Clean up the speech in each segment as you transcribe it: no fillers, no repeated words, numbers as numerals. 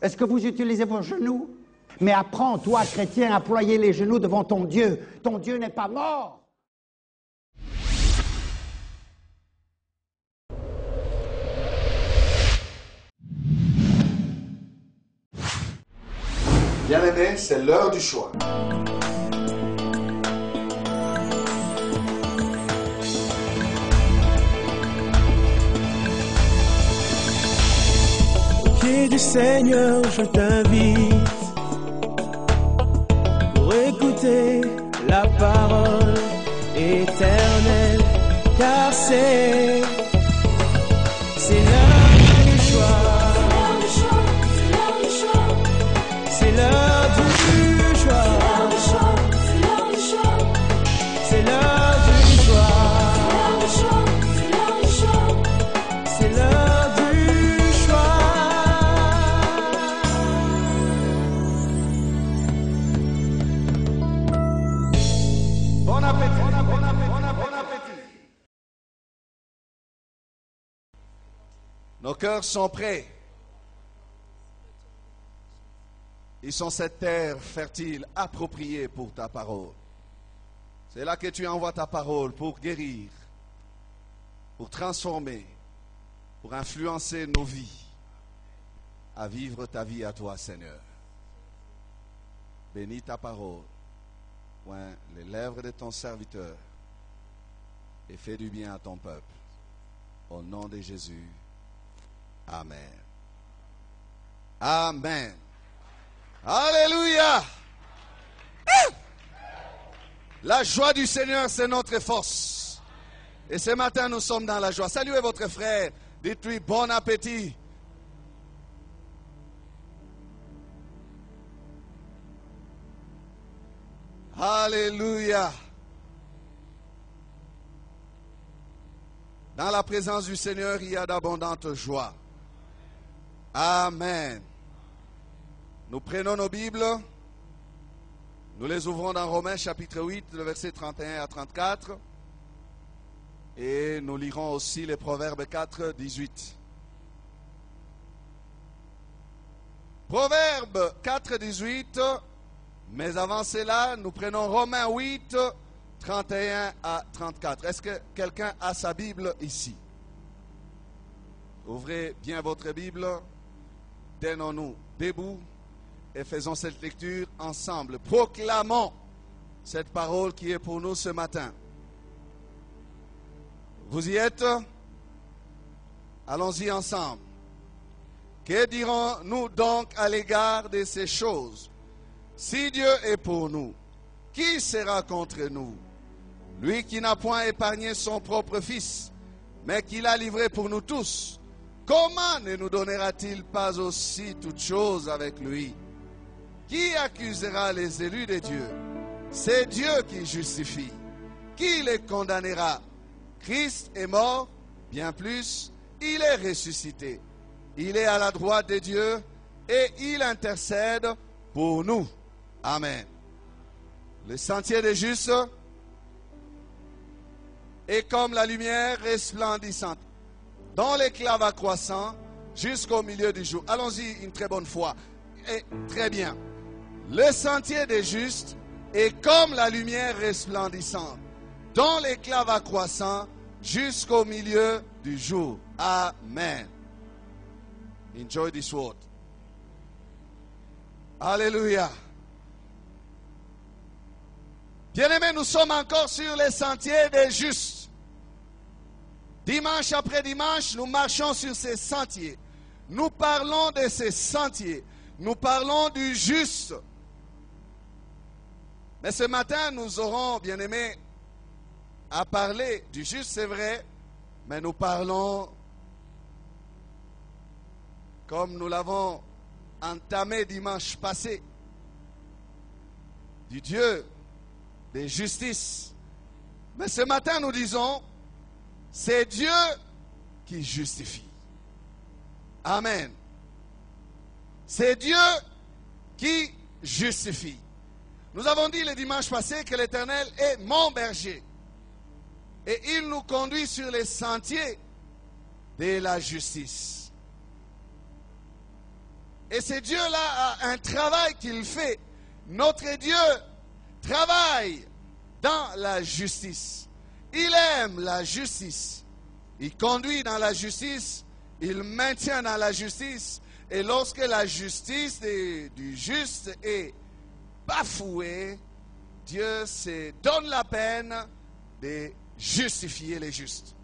Est-ce que vous utilisez vos genoux? Mais apprends, toi, chrétien, à ployer les genoux devant ton Dieu. Ton Dieu n'est pas mort. Bien-aimés, c'est l'heure du choix. Au pied du Seigneur, je t'invite pour écouter la parole éternelle, car c'est l'heure du choix. C'est l'heure du choix. C'est l'heure du choix. C'est l'heure du choix. Bon appétit, bon appétit. Nos cœurs sont prêts. Ils sont cette terre fertile, appropriée pour ta parole. C'est là que tu envoies ta parole pour guérir, pour transformer, pour influencer nos vies, à vivre ta vie à toi, Seigneur. Bénis ta parole, oint les lèvres de ton serviteur et fais du bien à ton peuple. Au nom de Jésus, Amen. Amen. Alléluia. La joie du Seigneur, c'est notre force. Et ce matin, nous sommes dans la joie. Saluez votre frère. Dites-lui bon appétit. Alléluia. Dans la présence du Seigneur, il y a d'abondantes joies. Amen. Nous prenons nos Bibles, nous les ouvrons dans Romains chapitre 8, le verset 31 à 34. Et nous lirons aussi les Proverbes 4, 18. Proverbes 4, 18. Mais avant cela, nous prenons Romains 8, 31 à 34. Est-ce que quelqu'un a sa Bible ici? Ouvrez bien votre Bible. Tenons-nous debout. Et faisons cette lecture ensemble. Proclamons cette parole qui est pour nous ce matin. Vous y êtes? Allons-y ensemble. Que dirons-nous donc à l'égard de ces choses? Si Dieu est pour nous, qui sera contre nous? Lui qui n'a point épargné son propre Fils, mais qui l'a livré pour nous tous, comment ne nous donnera-t-il pas aussi toutes choses avec lui? Qui accusera les élus de Dieu? C'est Dieu qui justifie. Qui les condamnera? Christ est mort, bien plus, il est ressuscité. Il est à la droite de Dieu et il intercède pour nous. Amen. Le sentier des justes est comme la lumière resplendissante, dont l'éclat va croissant jusqu'au milieu du jour. Allons-y une très bonne fois. Et très bien. Le sentier des justes est comme la lumière resplendissante, dont l'éclat va croissant jusqu'au milieu du jour. Amen. Enjoy this word. Alléluia. Bien-aimés, nous sommes encore sur les sentiers des justes. Dimanche après dimanche, nous marchons sur ces sentiers. Nous parlons de ces sentiers. Nous parlons du juste. Mais ce matin, nous aurons, bien-aimés, à parler du juste, c'est vrai, mais nous parlons, comme nous l'avons entamé dimanche passé, du Dieu de justice. Mais ce matin, nous disons, c'est Dieu qui justifie. Amen. C'est Dieu qui justifie. Nous avons dit le dimanche passé que l'Éternel est mon berger. Et il nous conduit sur les sentiers de la justice. Et ce Dieu-là a un travail qu'il fait. Notre Dieu travaille dans la justice. Il aime la justice. Il conduit dans la justice. Il maintient dans la justice. Et lorsque la justice du juste est bafouée, Dieu se donne la peine de justifier les justes.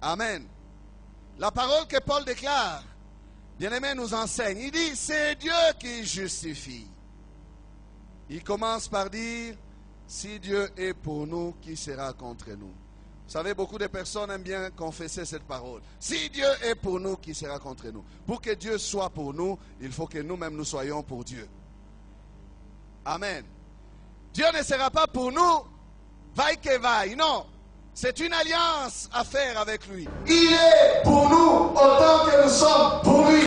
Amen. La parole que Paul déclare, bien-aimé, nous enseigne. Il dit, c'est Dieu qui justifie. Il commence par dire, si Dieu est pour nous, qui sera contre nous? Vous savez, beaucoup de personnes aiment bien confesser cette parole. Si Dieu est pour nous, qui sera contre nous? Pour que Dieu soit pour nous, il faut que nous-mêmes nous soyons pour Dieu. Amen. Dieu ne sera pas pour nous, vaille que vaille. Non, c'est une alliance à faire avec lui. Il est pour nous autant que nous sommes pour lui.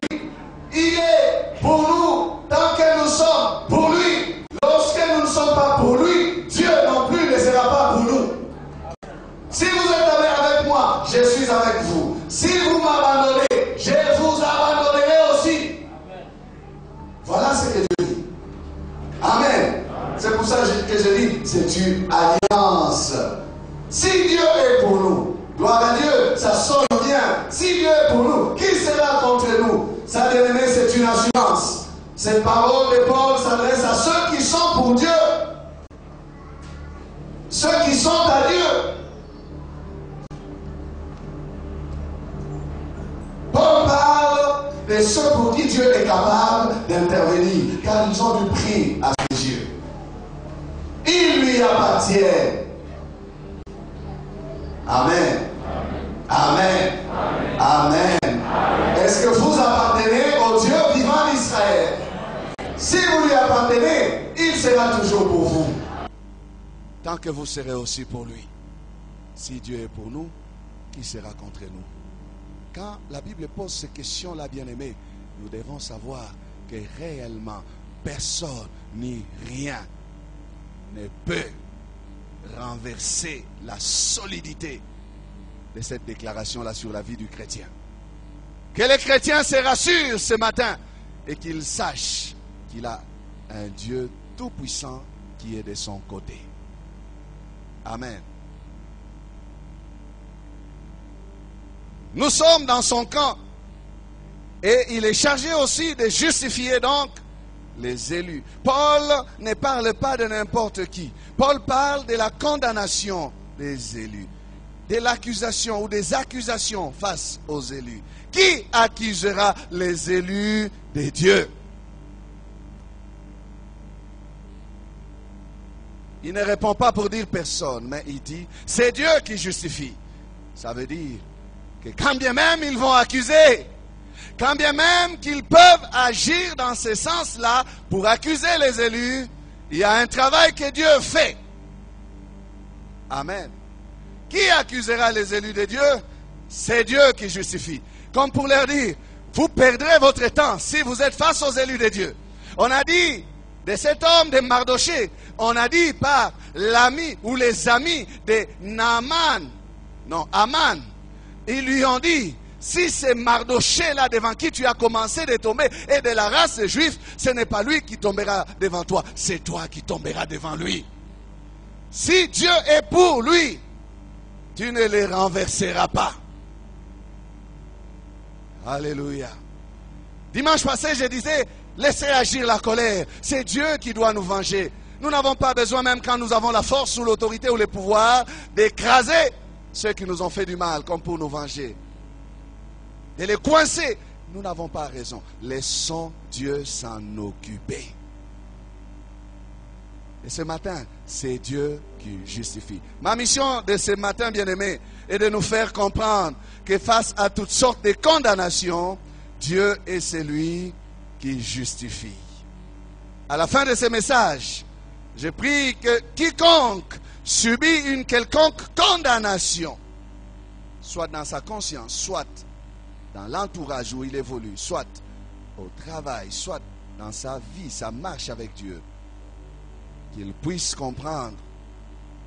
Il est pour nous tant que nous sommes pour lui. Lorsque nous ne sommes pas pour lui, Dieu non plus ne sera pas pour nous. Si vous êtes avec moi, je suis avec vous. Si vous m'abandonnez, je vous abandonnerai aussi. Voilà ce que Dieu dit. Amen. C'est pour ça que je dis, c'est une alliance. Si Dieu est pour nous, gloire à Dieu, ça sonne bien. Si Dieu est pour nous, qui sera contre nous? Ça, bien-aimé, c'est une assurance. Cette parole de Paul s'adresse à ceux qui sont pour Dieu. Ceux qui sont à Dieu. Paul parle de ceux pour qui Dieu est capable d'intervenir, car ils ont du prix à ses yeux. Ils lui appartiennent. Amen. Amen. Amen. Amen. Est-ce que vous appartenez au Dieu vivant d'Israël? Si vous lui appartenez, il sera toujours pour vous. Tant que vous serez aussi pour lui. Si Dieu est pour nous, qui sera contre nous? Quand la Bible pose ces questions-là, bien-aimés, nous devons savoir que réellement, personne ni rien ne peut renverser la solidité de cette déclaration-là sur la vie du chrétien. Que le chrétien se rassure ce matin et qu'il sache qu'il a un Dieu tout-puissant qui est de son côté. Amen. Nous sommes dans son camp et il est chargé aussi de justifier donc les élus. Paul ne parle pas de n'importe qui. Paul parle de la condamnation des élus, de l'accusation ou des accusations face aux élus. Qui accusera les élus de Dieu? Il ne répond pas pour dire personne, mais il dit, c'est Dieu qui justifie. Ça veut dire que quand bien même ils vont accuser, quand bien même qu'ils peuvent agir dans ce sens-là pour accuser les élus, il y a un travail que Dieu fait. Amen. Qui accusera les élus de Dieu? C'est Dieu qui justifie. Comme pour leur dire, vous perdrez votre temps si vous êtes face aux élus de Dieu. On a dit de cet homme de Mardoché, on a dit par l'ami ou les amis de Naaman, non, Aman, ils lui ont dit, si c'est Mardoché là devant qui tu as commencé de tomber et de la race juive, ce n'est pas lui qui tombera devant toi, c'est toi qui tomberas devant lui. Si Dieu est pour lui, tu ne les renverseras pas. Alléluia. Dimanche passé, je disais, laissez agir la colère. C'est Dieu qui doit nous venger. Nous n'avons pas besoin, même quand nous avons la force ou l'autorité ou le pouvoir, d'écraser ceux qui nous ont fait du mal, comme pour nous venger. De les coincer. Nous n'avons pas raison. Laissons Dieu s'en occuper. Et ce matin, c'est Dieu qui justifie. Ma mission de ce matin, bien-aimé, est de nous faire comprendre que face à toutes sortes de condamnations, Dieu est celui qui justifie. À la fin de ce message, je prie que quiconque subit une quelconque condamnation, soit dans sa conscience, soit dans l'entourage où il évolue, soit au travail, soit dans sa vie, sa marche avec Dieu, qu'il puisse comprendre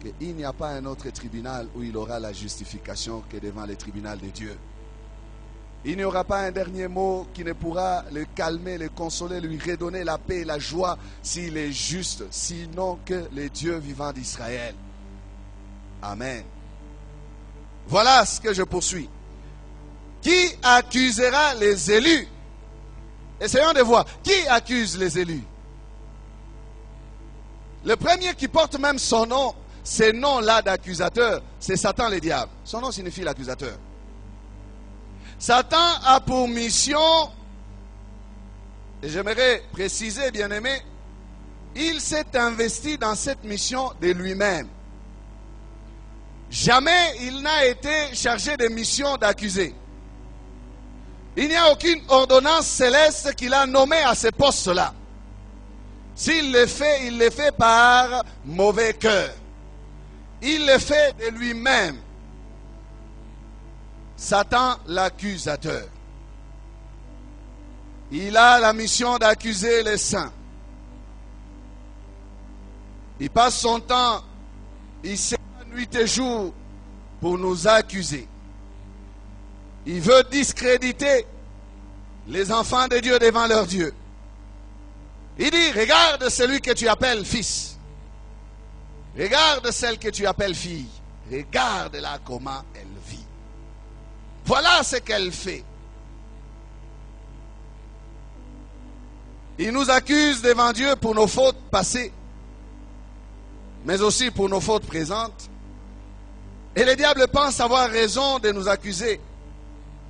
qu'il n'y a pas un autre tribunal où il aura la justification que devant le tribunal de Dieu. Il n'y aura pas un dernier mot qui ne pourra le calmer, le consoler, lui redonner la paix et la joie s'il est juste, sinon que le Dieu vivant d'Israël. Amen. Voilà ce que je poursuis. Qui accusera les élus? Essayons de voir. Qui accuse les élus? Le premier qui porte même son nom, ce nom-là d'accusateur, c'est Satan le diable. Son nom signifie l'accusateur. Satan a pour mission, et j'aimerais préciser, bien-aimé, il s'est investi dans cette mission de lui-même. Jamais il n'a été chargé de mission d'accuser. Il n'y a aucune ordonnance céleste qu'il a nommée à ce poste-là. S'il le fait, il le fait par mauvais cœur. Il le fait de lui-même. Satan, l'accusateur. Il a la mission d'accuser les saints. Il passe son temps, il sait nuit et jour pour nous accuser. Il veut discréditer les enfants de Dieu devant leur Dieu. Il dit, regarde celui que tu appelles fils. Regarde celle que tu appelles fille. Regarde-la comment elle vit. Voilà ce qu'elle fait. Il nous accuse devant Dieu pour nos fautes passées, mais aussi pour nos fautes présentes. Et le diable pense avoir raison de nous accuser,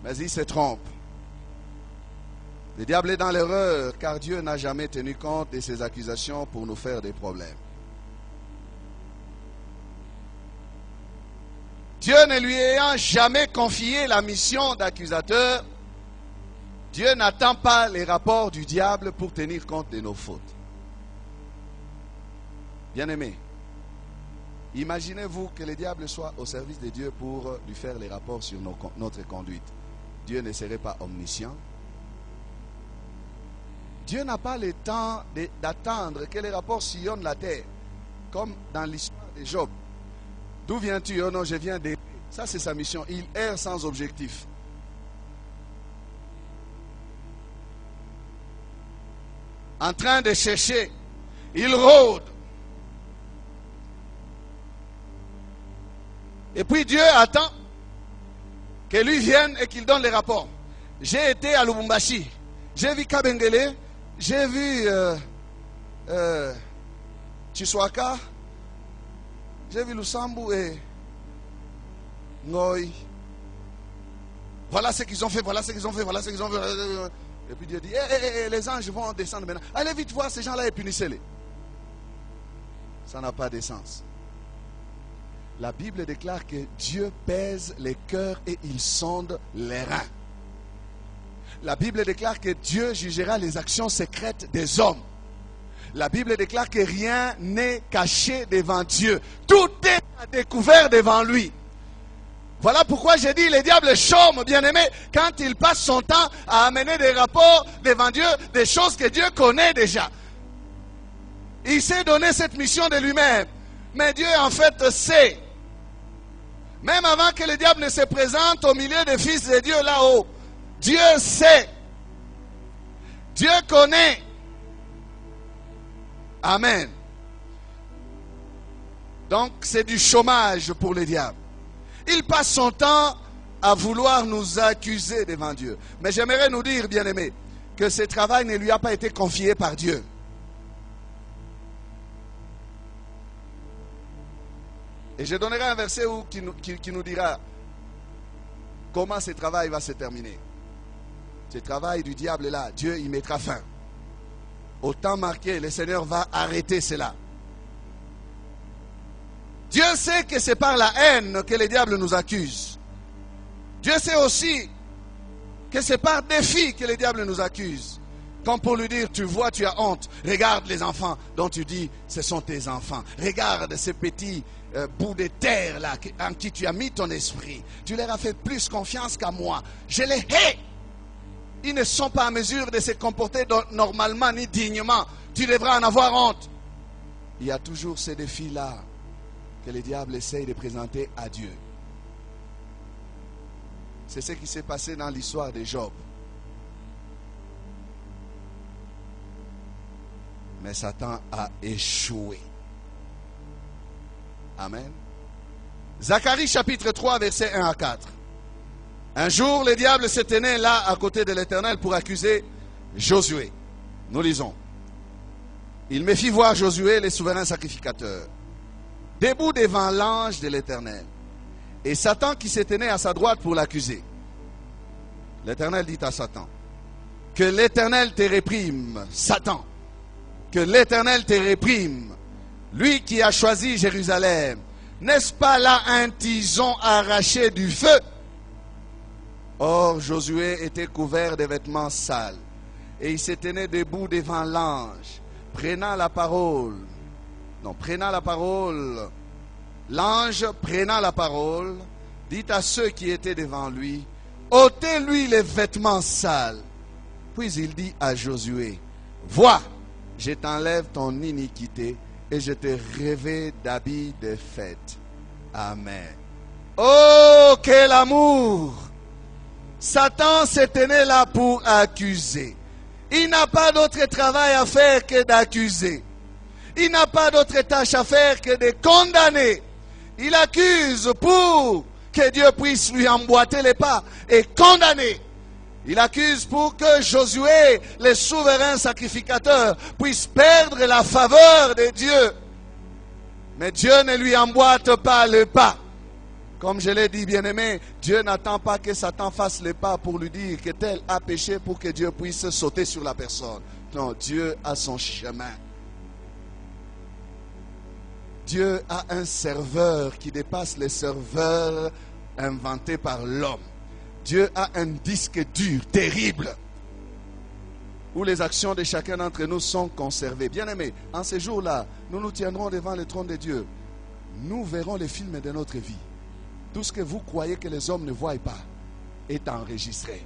mais il se trompe. Le diable est dans l'erreur, car Dieu n'a jamais tenu compte de ses accusations pour nous faire des problèmes. Dieu ne lui ayant jamais confié la mission d'accusateur, Dieu n'attend pas les rapports du diable pour tenir compte de nos fautes. Bien-aimés, imaginez-vous que le diable soit au service de Dieu pour lui faire les rapports sur notre conduite. Dieu ne serait pas omniscient. Dieu n'a pas le temps d'attendre que les rapports sillonnent la terre, comme dans l'histoire de Job. D'où viens-tu? Oh non, je viens d'errer. Ça, c'est sa mission. Il erre sans objectif. En train de chercher, il rôde. Et puis Dieu attend que lui vienne et qu'il donne les rapports. J'ai été à Lubumbashi, j'ai vu Kabengele, j'ai vu Chiswaka, j'ai vu Lusambu et Ngoï. Voilà ce qu'ils ont fait, voilà ce qu'ils ont fait, voilà ce qu'ils ont fait. Et puis Dieu dit, les anges vont descendre maintenant. Allez vite voir ces gens-là et punissez-les. Ça n'a pas de sens. La Bible déclare que Dieu pèse les cœurs et il sonde les reins. La Bible déclare que Dieu jugera les actions secrètes des hommes. La Bible déclare que rien n'est caché devant Dieu. Tout est à découvert devant lui. Voilà pourquoi j'ai dit, le diable chôme, bien-aimé, quand il passe son temps à amener des rapports devant Dieu, des choses que Dieu connaît déjà. Il s'est donné cette mission de lui-même. Mais Dieu, en fait, sait. Même avant que le diable ne se présente au milieu des fils de Dieu là-haut, Dieu sait. Dieu connaît. Amen. Donc, c'est du chômage pour le diable. Il passe son temps à vouloir nous accuser devant Dieu. Mais j'aimerais nous dire, bien-aimés, que ce travail ne lui a pas été confié par Dieu. Et je donnerai un verset qui nous dira comment ce travail va se terminer. Ce travail du diable là, Dieu y mettra fin. Au temps marqué, le Seigneur va arrêter cela. Dieu sait que c'est par la haine que le diable nous accuse. Dieu sait aussi que c'est par défi que le diable nous accuse. Comme pour lui dire, tu vois, tu as honte. Regarde les enfants dont tu dis, ce sont tes enfants. Regarde ces petits bouts de terre là en qui tu as mis ton esprit. Tu leur as fait plus confiance qu'à moi. Je les hais. Ils ne sont pas en mesure de se comporter normalement ni dignement. Tu devras en avoir honte. Il y a toujours ces défis-là que le diable essaye de présenter à Dieu. C'est ce qui s'est passé dans l'histoire de Job. Mais Satan a échoué. Amen. Zacharie chapitre 3, versets 1 à 4. Un jour, le diable se tenait là à côté de l'Éternel pour accuser Josué. Nous lisons. Il me fit voir Josué, le souverain sacrificateur, debout devant l'ange de l'Éternel, et Satan qui se tenait à sa droite pour l'accuser. L'Éternel dit à Satan, que l'Éternel te réprime, Satan, que l'Éternel te réprime, lui qui a choisi Jérusalem. N'est-ce pas là un tison arraché du feu? Or, Josué était couvert de vêtements sales, et il se tenait debout devant l'ange, prenant la parole. L'ange prenant la parole, dit à ceux qui étaient devant lui, ôtez-lui les vêtements sales. Puis il dit à Josué, vois, je t'enlève ton iniquité et je te revêt d'habits de fête. Amen. Oh, quel amour! Satan se tenait là pour accuser. Il n'a pas d'autre travail à faire que d'accuser. Il n'a pas d'autre tâche à faire que de condamner. Il accuse pour que Dieu puisse lui emboîter les pas et condamner. Il accuse pour que Josué, le souverain sacrificateur, puisse perdre la faveur de Dieu. Mais Dieu ne lui emboîte pas le pas. Comme je l'ai dit, bien-aimé, Dieu n'attend pas que Satan fasse le pas pour lui dire que tel a péché pour que Dieu puisse sauter sur la personne. Non, Dieu a son chemin. Dieu a un serveur qui dépasse les serveurs inventés par l'homme. Dieu a un disque dur, terrible, où les actions de chacun d'entre nous sont conservées. Bien-aimés, en ces jours-là, nous nous tiendrons devant le trône de Dieu. Nous verrons les films de notre vie. Tout ce que vous croyez que les hommes ne voient pas est enregistré.